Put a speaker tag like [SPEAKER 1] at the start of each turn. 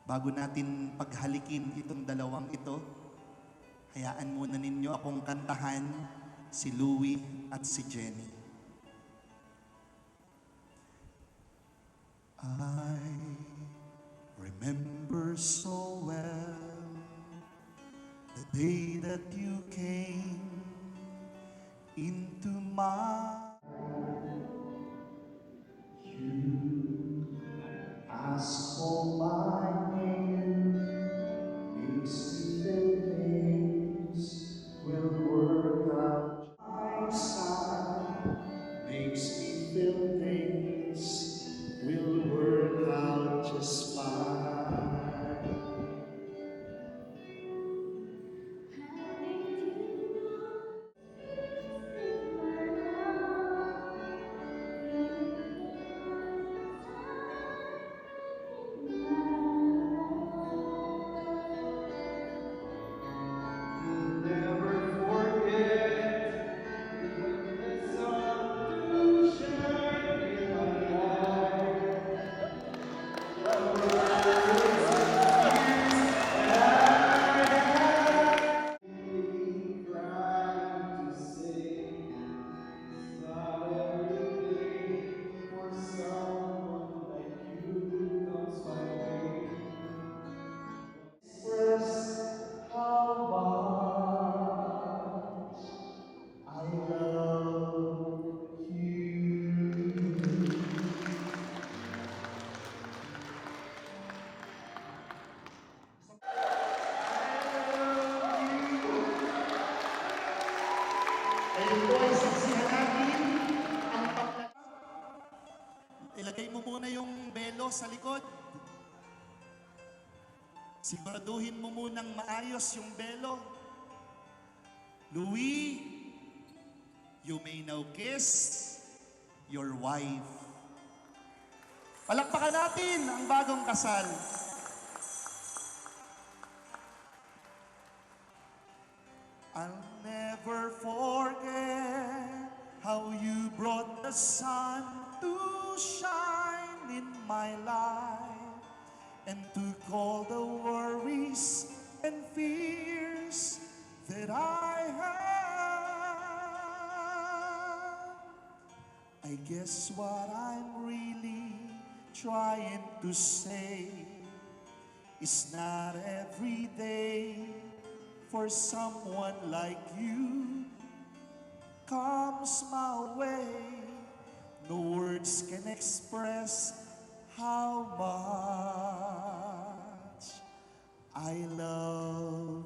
[SPEAKER 1] Bago natin paghalikin itong dalawang ito, hayaan muna ninyo akong kantahan si Louie at si Jenny. I remember so well the day that you came into my... Ask for my name, makes me feel things will work out. My side makes me feel things will work out just fine. Ilagay mo muna yung belo sa likod. Siguraduhin mo munang maayos yung belo. Louie, you may now kiss your wife. Palakpakan natin ang bagong kasal. I'll never forget how you brought the sun to shine in my life and took all the worries and fears that I had. I guess what I'm really trying to say is not every day for someone like you comes my way. No words can express how much I love